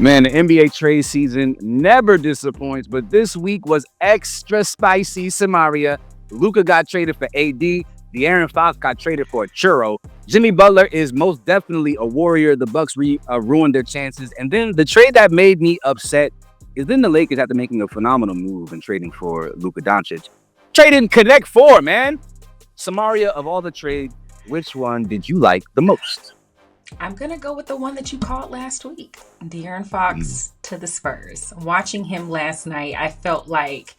Man, the NBA trade season never disappoints, but this week was extra spicy. Samaria, Luka got traded for AD. De'Aaron Fox got traded for a churro. Jimmy Butler is most definitely a warrior. The Bucks ruined their chances. And then the trade that made me upset is then the Lakers, after making a phenomenal move and trading for Luka Doncic, trading Connect Four, man. Samaria, of all the trades, which one did you like the most? I'm going to go with the one that you called last week, De'Aaron Fox to the Spurs. Watching him last night, I felt like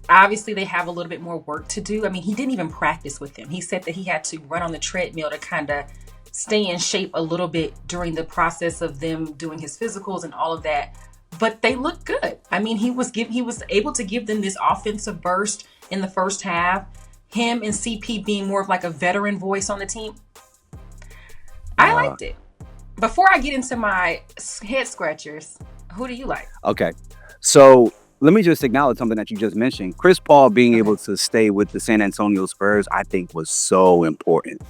obviously they have a little bit more work to do. I mean, he didn't even practice with them. He said that he had to run on the treadmill to kind of stay in shape a little bit during the process of them doing his physicals and all of that. But they look good. I mean, he was able to give them this offensive burst in the first half. Him and CP being more of like a veteran voice on the team. I liked it. Before I get into my head scratchers, who do you like? Okay, so let me just acknowledge something that you just mentioned. Chris Paul being able to stay with the San Antonio Spurs, I think, was so important.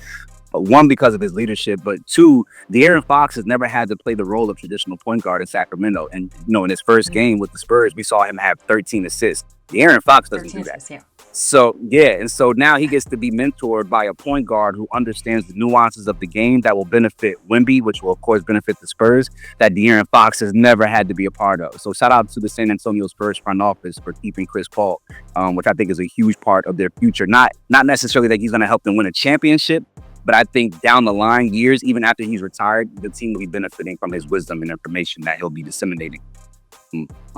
One, because of his leadership, but two, De'Aaron Fox has never had to play the role of traditional point guard in Sacramento. And, in his first game with the Spurs, we saw him have 13 assists. De'Aaron Fox doesn't do that. Yeah. So now he gets to be mentored by a point guard who understands the nuances of the game that will benefit Wemby, which will, of course, benefit the Spurs, that De'Aaron Fox has never had to be a part of. So shout out to the San Antonio Spurs front office for keeping Chris Paul, which I think is a huge part of their future. Not necessarily that he's going to help them win a championship, but I think down the line, years, even after he's retired, the team will be benefiting from his wisdom and information that he'll be disseminating.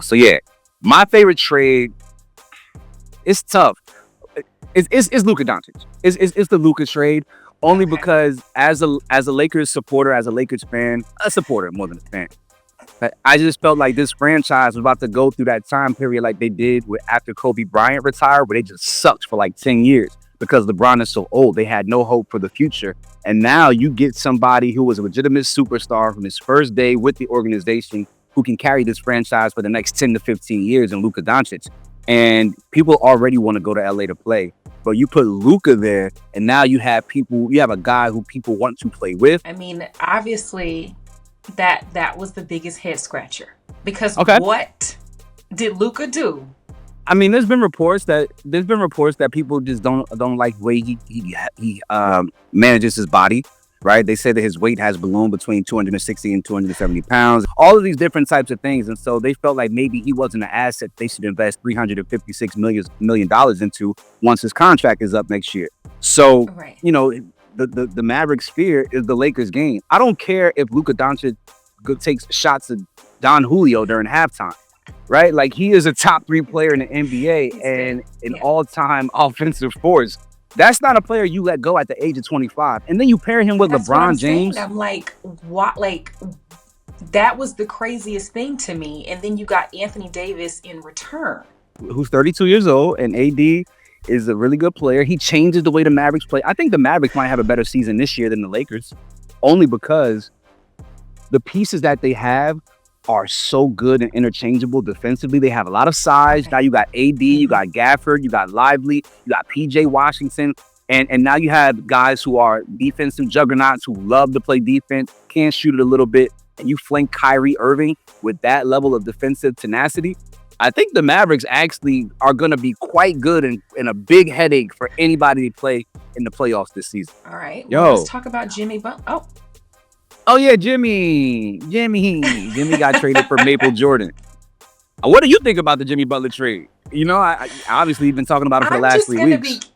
So yeah, my favorite trade, it's tough. It's Luka Doncic. It's the Luka trade, only because as a Lakers supporter, as a Lakers fan, a supporter more than a fan, I just felt like this franchise was about to go through that time period like they did after Kobe Bryant retired, where they just sucked for like 10 years. Because LeBron is so old, they had no hope for the future. And now you get somebody who was a legitimate superstar from his first day with the organization who can carry this franchise for the next 10 to 15 years in Luka Doncic. And people already want to go to LA to play. But you put Luka there, and now you have a guy who people want to play with. I mean, obviously, that was the biggest head scratcher. Because What did Luka do? I mean, there's been reports that people just don't like the way he manages his body, right? They say that his weight has ballooned between 260 and 270 pounds, all of these different types of things. And so they felt like maybe he wasn't an asset they should invest $356 million into once his contract is up next year. So, the Mavericks' fear is the Lakers' game. I don't care if Luka Doncic takes shots at Don Julio during halftime. Right? Like, he is a top 3 player in the NBA and an all-time offensive force. That's not a player you let go at the age of 25. And then you pair him with LeBron James. I'm like, what? Like, that was the craziest thing to me. And then you got Anthony Davis in return, who's 32 years old, and AD is a really good player. He changes the way the Mavericks play. I think the Mavericks might have a better season this year than the Lakers, only because the pieces that they have are so good and interchangeable defensively. They have a lot of size. Now you got AD, you got Gafford, you got Lively, you got PJ Washington, and now you have guys who are defensive juggernauts who love to play defense, can shoot it a little bit, and you flank Kyrie Irving with that level of defensive tenacity. I think the Mavericks actually are going to be quite good and a big headache for anybody to play in the playoffs this season. All right, let's talk about Jimmy Butler. Oh yeah, Jimmy got traded for Maple Jordan. What do you think about the Jimmy Butler trade? I obviously been talking about it for the last 3 weeks.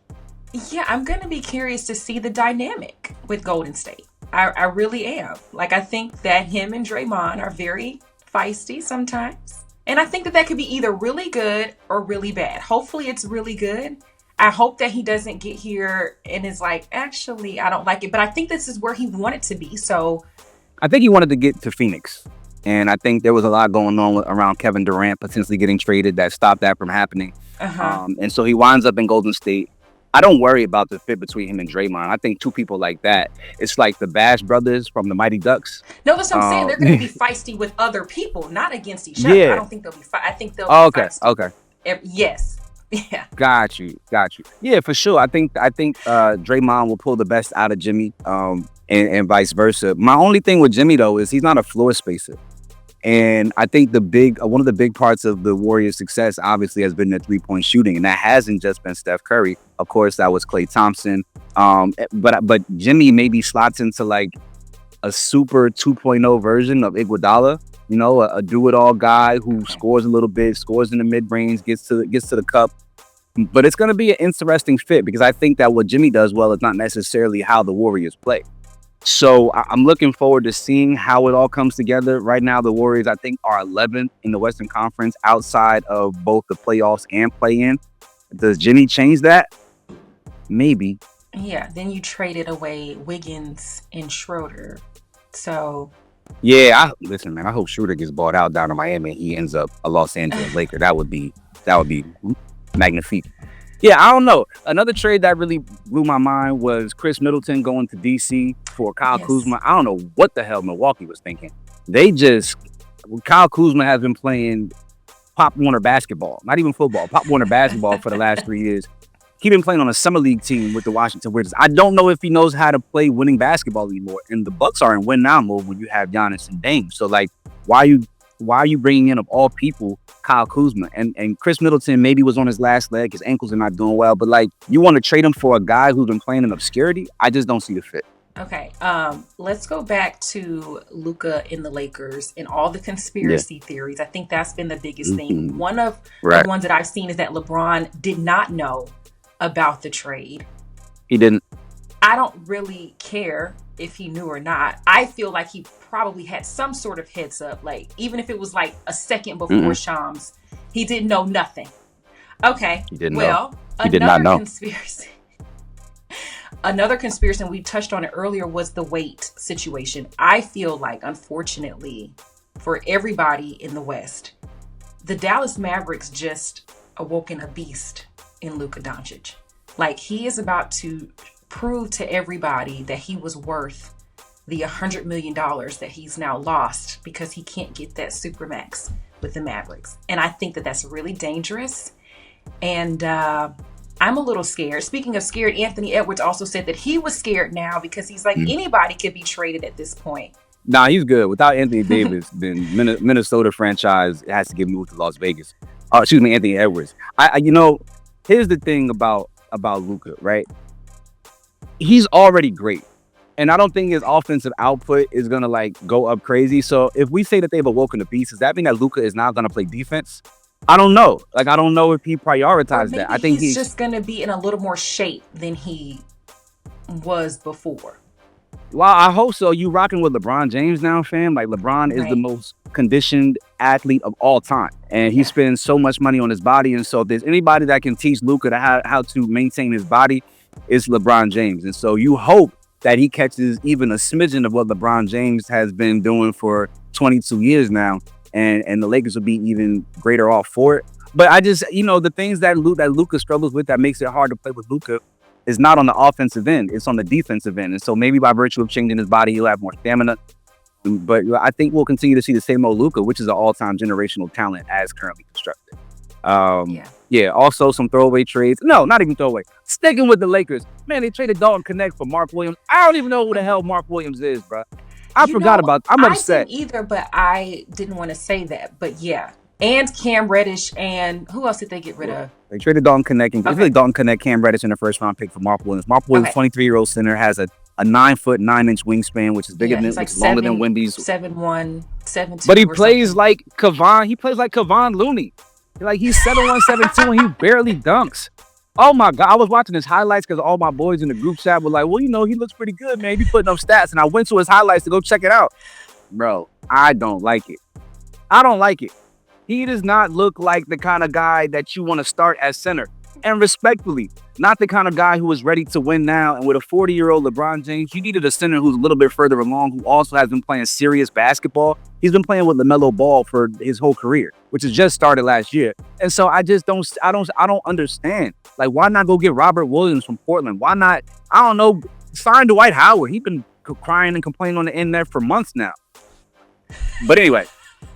I'm going to be curious to see the dynamic with Golden State. I really am. Like, I think that him and Draymond are very feisty sometimes. And I think that could be either really good or really bad. Hopefully it's really good. I hope that he doesn't get here and is like, actually, I don't like it. But I think this is where he wanted to be. So I think he wanted to get to Phoenix. And I think there was a lot going on around Kevin Durant potentially getting traded that stopped that from happening. And so he winds up in Golden State. I don't worry about the fit between him and Draymond. I think two people like that, it's like the Bash brothers from the Mighty Ducks. No, that's what I'm saying. They're going to be feisty with other people, not against each other. I don't think they'll be I think they'll be feisty. Okay. Yes. Yeah. Got you. Yeah, for sure. I think Draymond will pull the best out of Jimmy, and vice versa. My only thing with Jimmy though is he's not a floor spacer. And I think one of the big parts of the Warriors' success obviously has been their 3-point shooting, and that hasn't just been Steph Curry. Of course, that was Klay Thompson. But Jimmy maybe slots into like a super 2.0 version of Iguodala. You know, a do-it-all guy who scores a little bit, scores in the mid-range, gets to the cup. But it's going to be an interesting fit because I think that what Jimmy does well is not necessarily how the Warriors play. So I'm looking forward to seeing how it all comes together. Right now, the Warriors, I think, are 11th in the Western Conference outside of both the playoffs and play-in. Does Jimmy change that? Maybe. Yeah, then you traded away Wiggins and Schroeder. So... Yeah, listen, man, I hope Schroeder gets bought out down to Miami and he ends up a Los Angeles Laker. That would be magnifique. Yeah, I don't know. Another trade that really blew my mind was Chris Middleton going to DC for Kyle Kuzma. I don't know what the hell Milwaukee was thinking. Kyle Kuzma has been playing Pop Warner basketball, not even football, Pop Warner basketball for the last 3 years. He's been playing on a summer league team with the Washington Wizards. I don't know if he knows how to play winning basketball anymore. And the Bucks are in win now mode when you have Giannis and Dame. So like, why are you bringing in, of all people, Kyle Kuzma? And Chris Middleton maybe was on his last leg. His ankles are not doing well. But like, you want to trade him for a guy who's been playing in obscurity? I just don't see the fit. Okay, let's go back to Luka in the Lakers and all the conspiracy theories. I think that's been the biggest thing. One of the ones that I've seen is that LeBron did not know about the trade. He didn't. I don't really care if he knew or not. I feel like he probably had some sort of heads up, like even if it was like a second before Shams, he didn't know nothing. Okay, he did not know. Another conspiracy, and we touched on it earlier, was the weight situation. I feel like, unfortunately, for everybody in the West, the Dallas Mavericks just awoken a beast in Luka Doncic. Like, he is about to prove to everybody that he was worth the $100 million that he's now lost because he can't get that supermax with the Mavericks. And I think that that's really dangerous. And I'm a little scared. Speaking of scared, Anthony Edwards also said that he was scared now because he's like, anybody could be traded at this point. Nah, he's good. Without Anthony Davis, then Minnesota franchise has to get moved to Las Vegas. Anthony Edwards. Here's the thing about Luka, right? He's already great. And I don't think his offensive output is going to like go up crazy. So if we say that they've awoken the beast, does that mean that Luka is now going to play defense? I don't know. Like, I don't know if he prioritized that. I think he's just going to be in a little more shape than he was before. Well, I hope so. You rocking with LeBron James now, fam? Like, LeBron is the most conditioned athlete of all time. And he spends so much money on his body. And so if there's anybody that can teach Luka how to maintain his body, it's LeBron James. And so you hope that he catches even a smidgen of what LeBron James has been doing for 22 years now. And the Lakers will be even greater off for it. But I just, the things that Luka struggles with that makes it hard to play with Luka is not on the offensive end. It's on the defensive end. And so maybe by virtue of changing his body, he'll have more stamina. But I think we'll continue to see the same old Luka, which is an all-time generational talent as currently constructed. Also some throwaway trades. No, not even throwaway. Sticking with the Lakers. Man, they traded Dalton Connect for Mark Williams. I don't even know who the hell Mark Williams is, bro. I'm upset. I didn't either, but I didn't want to say that. But yeah. And Cam Reddish, and who else did they get rid of? They traded Dalton Connect. It's really Dalton Connect, Cam Reddish in the first round pick for Mark Williams. Mark Williams, 23-year-old center, has a 9-foot 9-inch wingspan, which is bigger than longer than Wemby's. 7'1", 7'2". But he plays like Kevon. He plays like Kevon Looney. Like, he's 7'1", 7'2", and he barely dunks. Oh my God. I was watching his highlights because all my boys in the group chat were like, well, he looks pretty good, man. He putting up stats. And I went to his highlights to go check it out. Bro, I don't like it. He does not look like the kind of guy that you want to start as center. And respectfully, not the kind of guy who is ready to win now. And with a 40-year-old LeBron James, you needed a center who's a little bit further along, who also has been playing serious basketball. He's been playing with LaMelo Ball for his whole career, which has just started last year. And so I don't understand. Like, why not go get Robert Williams from Portland? Why not, sign Dwight Howard? He's been crying and complaining on the internet for months now. But anyway,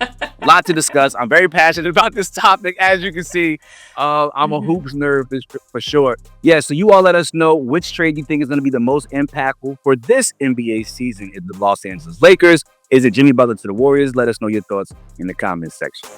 a lot to discuss. I'm very passionate about this topic, as you can see. I'm a hoops nerd for sure. Yeah, so you all let us know which trade you think is going to be the most impactful for this NBA season in the Los Angeles Lakers. Is it Jimmy Butler to the Warriors? Let us know your thoughts in the comments section.